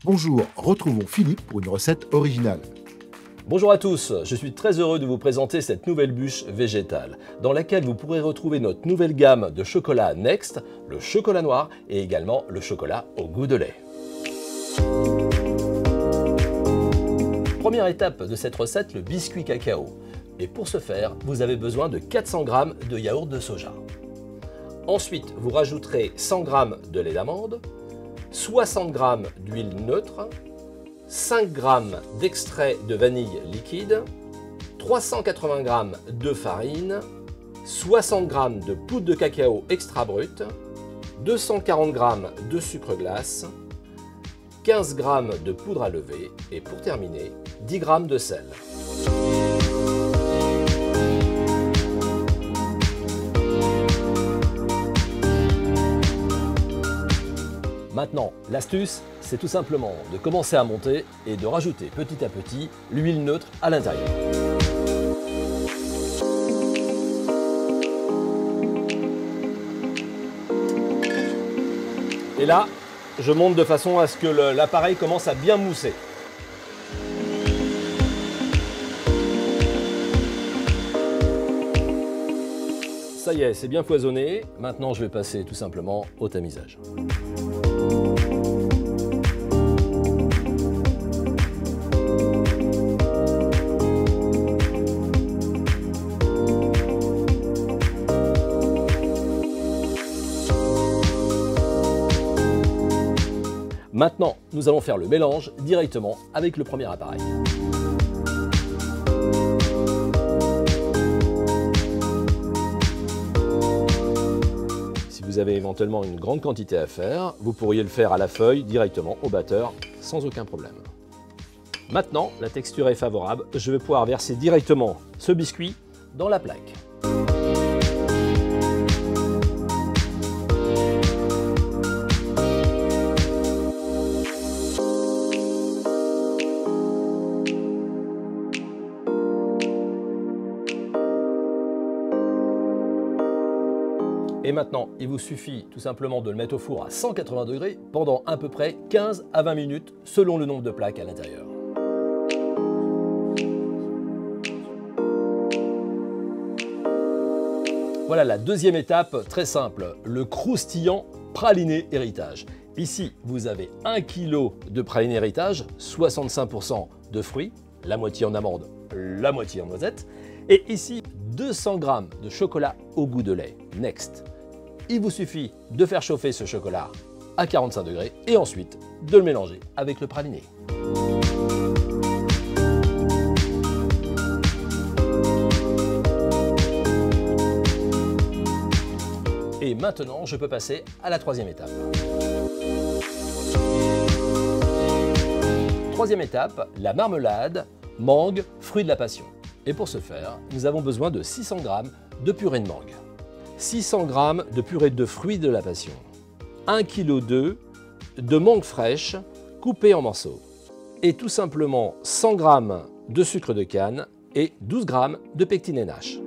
Bonjour, retrouvons Philippe pour une recette originale. Bonjour à tous, je suis très heureux de vous présenter cette nouvelle bûche végétale dans laquelle vous pourrez retrouver notre nouvelle gamme de chocolat Next, le chocolat noir et également le chocolat au goût de lait. Première étape de cette recette, le biscuit cacao. Et pour ce faire, vous avez besoin de 400 g de yaourt de soja. Ensuite, vous rajouterez 100 g de lait d'amande, 60 g d'huile neutre, 5 g d'extrait de vanille liquide, 380 g de farine, 60 g de poudre de cacao extra brut, 240 g de sucre glace, 15 g de poudre à lever et pour terminer, 10 g de sel. Maintenant, l'astuce, c'est tout simplement de commencer à monter et de rajouter petit à petit l'huile neutre à l'intérieur. Et là, je monte de façon à ce que l'appareil commence à bien mousser. Ça y est, c'est bien foisonné. Maintenant, je vais passer tout simplement au tamisage. Maintenant, nous allons faire le mélange directement avec le premier appareil. Si vous avez éventuellement une grande quantité à faire, vous pourriez le faire à la feuille directement au batteur sans aucun problème. Maintenant, la texture est favorable, je vais pouvoir verser directement ce biscuit dans la plaque. Et maintenant, il vous suffit tout simplement de le mettre au four à 180 degrés pendant à peu près 15 à 20 minutes selon le nombre de plaques à l'intérieur. Voilà la deuxième étape, très simple, le croustillant praliné héritage. Ici, vous avez 1 kg de praliné héritage, 65% de fruits, la moitié en amande, la moitié en noisette. Et ici, 200 g de chocolat au goût de lait, Next. Il vous suffit de faire chauffer ce chocolat à 45 degrés et ensuite de le mélanger avec le praliné. Et maintenant, je peux passer à la troisième étape. Troisième étape, la marmelade, mangue, fruit de la passion. Et pour ce faire, nous avons besoin de 600 g de purée de mangue, 600 g de purée de fruits de la passion, 1 kg de mangue fraîche coupée en morceaux et tout simplement 100 g de sucre de canne et 12 g de pectine NH.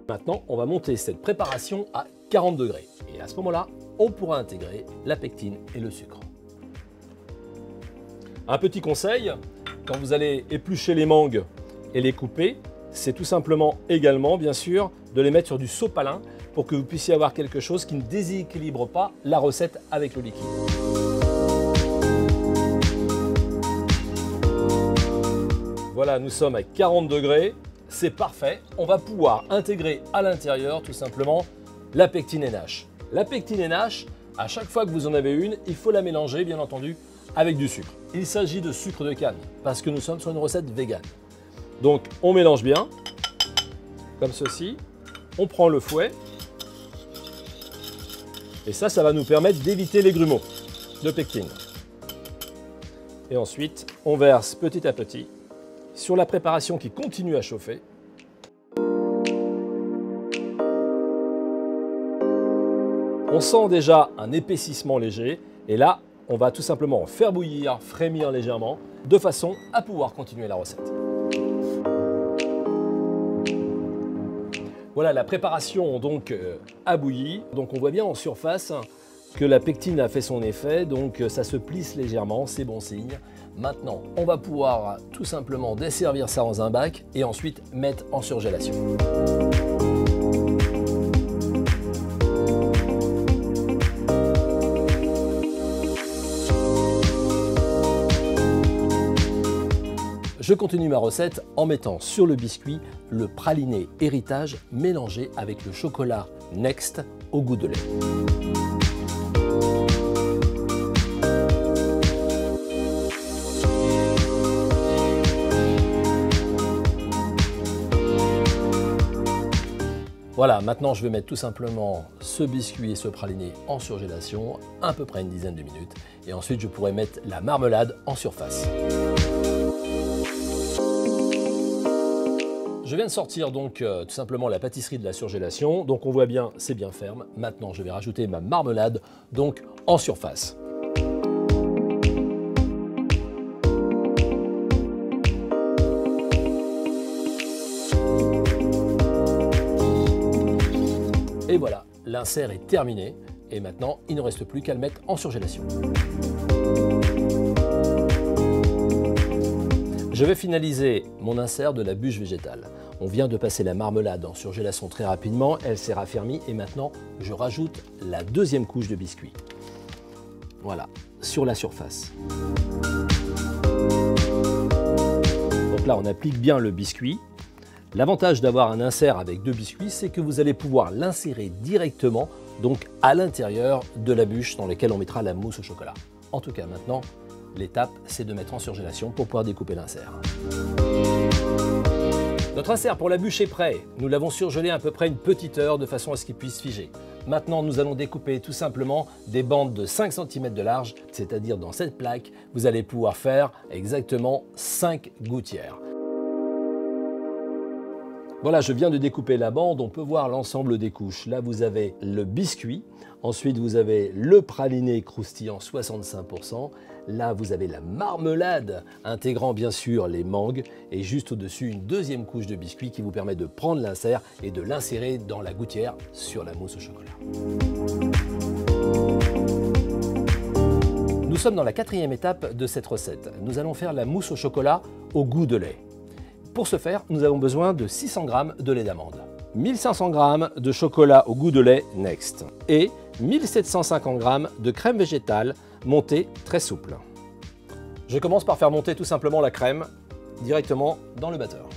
Maintenant, on va monter cette préparation à 40 degrés et à ce moment-là, on pourra intégrer la pectine et le sucre. Un petit conseil, quand vous allez éplucher les mangues et les couper, c'est tout simplement également, bien sûr, de les mettre sur du sopalin pour que vous puissiez avoir quelque chose qui ne déséquilibre pas la recette avec le liquide. Voilà, nous sommes à 40 degrés, c'est parfait. On va pouvoir intégrer à l'intérieur tout simplement la pectine NH. La pectine NH, à chaque fois que vous en avez une, il faut la mélanger, bien entendu, avec du sucre. Il s'agit de sucre de canne, parce que nous sommes sur une recette végane. Donc, on mélange bien, comme ceci. On prend le fouet. Et ça va nous permettre d'éviter les grumeaux de pectine. Et ensuite, on verse petit à petit sur la préparation qui continue à chauffer. On sent déjà un épaississement léger et là, on va tout simplement faire bouillir, frémir légèrement de façon à pouvoir continuer la recette. Voilà, la préparation donc a bouilli. Donc on voit bien en surface que la pectine a fait son effet, donc ça se plisse légèrement, c'est bon signe. Maintenant, on va pouvoir tout simplement desservir ça dans un bac et ensuite mettre en surgélation. Je continue ma recette en mettant sur le biscuit le praliné héritage mélangé avec le chocolat Next au goût de lait. Voilà, maintenant je vais mettre tout simplement ce biscuit et ce praliné en surgélation, à peu près une dizaine de minutes, et ensuite je pourrai mettre la marmelade en surface. Je viens de sortir donc tout simplement la pâtisserie de la surgélation, donc on voit bien c'est bien ferme. Maintenant je vais rajouter ma marmelade donc en surface. Et voilà, l'insert est terminé et maintenant il ne reste plus qu'à le mettre en surgélation. Je vais finaliser mon insert de la bûche végétale. On vient de passer la marmelade en surgélation très rapidement, elle s'est raffermie et maintenant je rajoute la deuxième couche de biscuit. Voilà, sur la surface. Donc là on applique bien le biscuit. L'avantage d'avoir un insert avec deux biscuits, c'est que vous allez pouvoir l'insérer directement donc à l'intérieur de la bûche dans laquelle on mettra la mousse au chocolat. En tout cas maintenant, l'étape, c'est de mettre en surgélation pour pouvoir découper l'insert. Notre insert pour la bûche est prêt. Nous l'avons surgelé à peu près une petite heure de façon à ce qu'il puisse figer. Maintenant, nous allons découper tout simplement des bandes de 5 cm de large, c'est-à-dire dans cette plaque, vous allez pouvoir faire exactement 5 gouttières. Voilà, je viens de découper la bande, on peut voir l'ensemble des couches. Là, vous avez le biscuit, ensuite vous avez le praliné croustillant 65%, là vous avez la marmelade intégrant bien sûr les mangues et juste au-dessus une deuxième couche de biscuit qui vous permet de prendre l'insert et de l'insérer dans la gouttière sur la mousse au chocolat. Nous sommes dans la quatrième étape de cette recette. Nous allons faire la mousse au chocolat au goût de lait. Pour ce faire, nous avons besoin de 600 g de lait d'amande, 1500 g de chocolat au goût de lait Next et 1750 g de crème végétale montée très souple. Je commence par faire monter tout simplement la crème directement dans le batteur.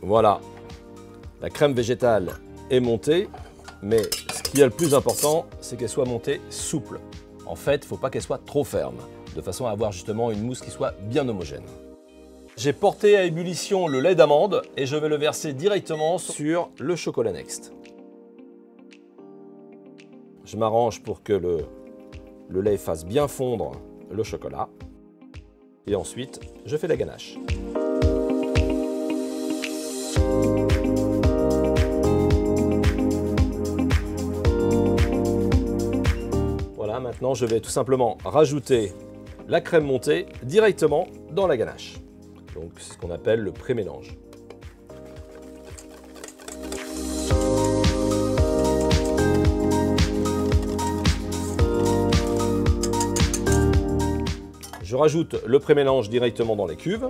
Voilà, la crème végétale est montée. Mais ce qui est le plus important, c'est qu'elle soit montée souple. En fait, il ne faut pas qu'elle soit trop ferme, de façon à avoir justement une mousse qui soit bien homogène. J'ai porté à ébullition le lait d'amande et je vais le verser directement sur le chocolat Next. Je m'arrange pour que le lait fasse bien fondre le chocolat. Et ensuite, je fais la ganache. Maintenant, je vais tout simplement rajouter la crème montée directement dans la ganache. Donc, c'est ce qu'on appelle le pré-mélange. Je rajoute le pré-mélange directement dans les cuves.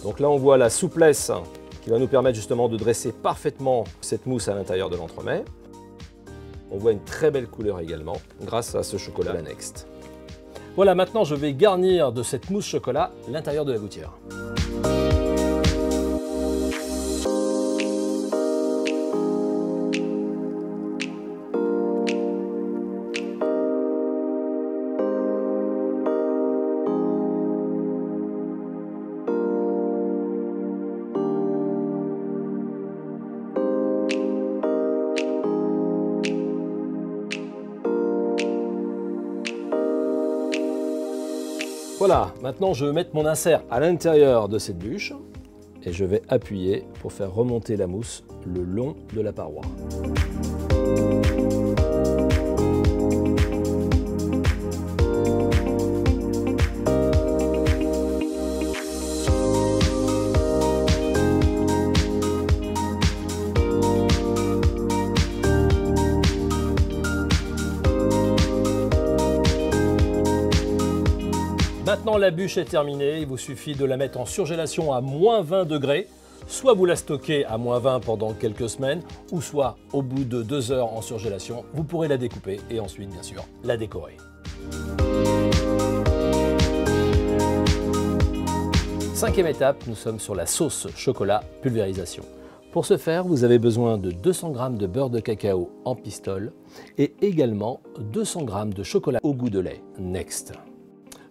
Donc là, on voit la souplesse qui va nous permettre justement de dresser parfaitement cette mousse à l'intérieur de l'entremet. On voit une très belle couleur également grâce à ce chocolat Next. Voilà, maintenant je vais garnir de cette mousse chocolat l'intérieur de la gouttière. Voilà, maintenant je vais mettre mon insert à l'intérieur de cette bûche. et je vais appuyer pour faire remonter la mousse le long de la paroi. Maintenant la bûche est terminée, il vous suffit de la mettre en surgélation à moins 20 degrés. Soit vous la stockez à moins 20 pendant quelques semaines, ou soit au bout de 2 heures en surgélation, vous pourrez la découper et ensuite bien sûr la décorer. Cinquième étape, nous sommes sur la sauce chocolat pulvérisation. Pour ce faire, vous avez besoin de 200 g de beurre de cacao en pistole et également 200 g de chocolat au goût de lait Next.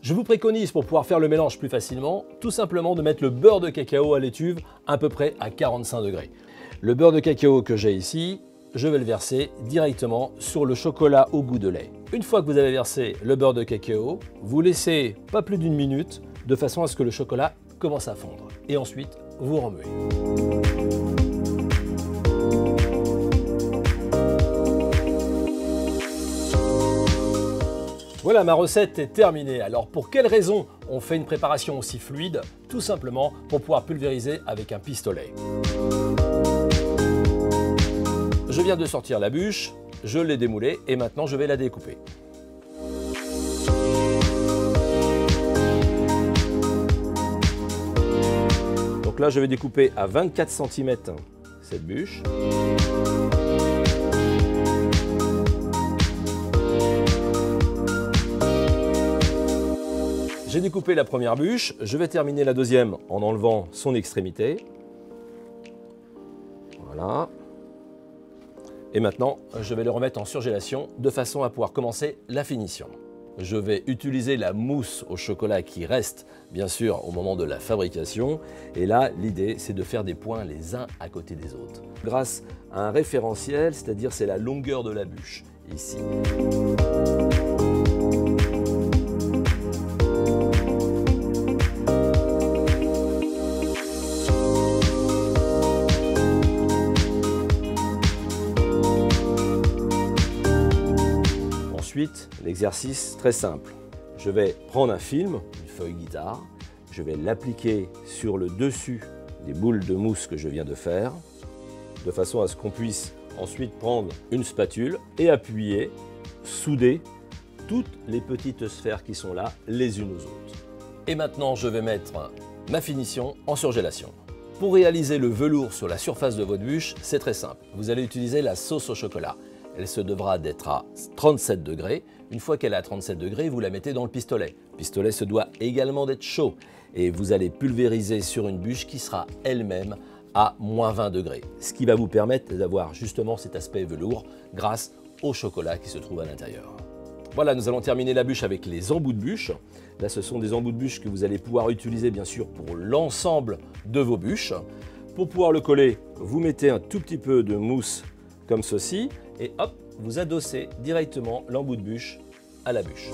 Je vous préconise, pour pouvoir faire le mélange plus facilement, tout simplement de mettre le beurre de cacao à l'étuve à peu près à 45 degrés. Le beurre de cacao que j'ai ici, je vais le verser directement sur le chocolat au goût de lait. Une fois que vous avez versé le beurre de cacao, vous laissez pas plus d'1 minute de façon à ce que le chocolat commence à fondre. Et ensuite, vous remuez. Voilà, ma recette est terminée. Alors pour quelle raison on fait une préparation aussi fluide? Tout simplement pour pouvoir pulvériser avec un pistolet. Je viens de sortir la bûche, je l'ai démoulée et maintenant je vais la découper. Donc là je vais découper à 24 cm cette bûche. J'ai découpé la première bûche, je vais terminer la deuxième en enlevant son extrémité. Voilà. Et maintenant, je vais le remettre en surgélation de façon à pouvoir commencer la finition. Je vais utiliser la mousse au chocolat qui reste, bien sûr, au moment de la fabrication. Et là, l'idée, c'est de faire des points les uns à côté des autres. Grâce à un référentiel, c'est-à-dire c'est la longueur de la bûche, ici. Ensuite, l'exercice très simple. Je vais prendre un film, une feuille guitare, je vais l'appliquer sur le dessus des boules de mousse que je viens de faire, de façon à ce qu'on puisse ensuite prendre une spatule et appuyer, souder toutes les petites sphères qui sont là, les unes aux autres. Et maintenant, je vais mettre ma finition en surgélation. Pour réaliser le velours sur la surface de votre bûche, c'est très simple. Vous allez utiliser la sauce au chocolat. Elle se devra d'être à 37 degrés. Une fois qu'elle est à 37 degrés, vous la mettez dans le pistolet. Le pistolet se doit également d'être chaud et vous allez pulvériser sur une bûche qui sera elle-même à moins 20 degrés. Ce qui va vous permettre d'avoir justement cet aspect velours grâce au chocolat qui se trouve à l'intérieur. Voilà, nous allons terminer la bûche avec les embouts de bûche. Là, ce sont des embouts de bûche que vous allez pouvoir utiliser bien sûr pour l'ensemble de vos bûches. Pour pouvoir le coller, vous mettez un tout petit peu de mousse comme ceci et hop, vous adossez directement l'embout de bûche à la bûche.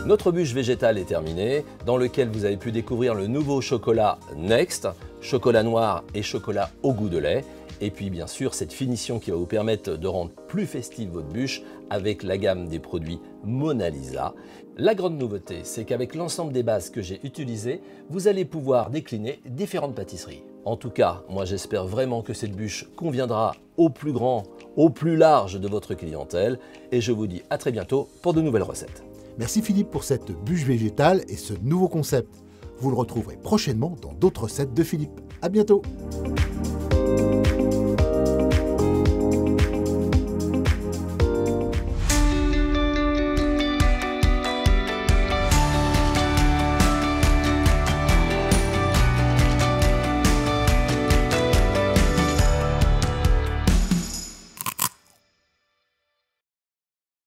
Notre bûche végétale est terminée, dans lequel vous avez pu découvrir le nouveau chocolat Next, chocolat noir et chocolat au goût de lait. Et puis bien sûr cette finition qui va vous permettre de rendre plus festive votre bûche avec la gamme des produits Mona Lisa. La grande nouveauté, c'est qu'avec l'ensemble des bases que j'ai utilisées, vous allez pouvoir décliner différentes pâtisseries. En tout cas, moi j'espère vraiment que cette bûche conviendra au plus grand, au plus large de votre clientèle. Et je vous dis à très bientôt pour de nouvelles recettes. Merci Philippe pour cette bûche végétale et ce nouveau concept. Vous le retrouverez prochainement dans d'autres recettes de Philippe. À bientôt!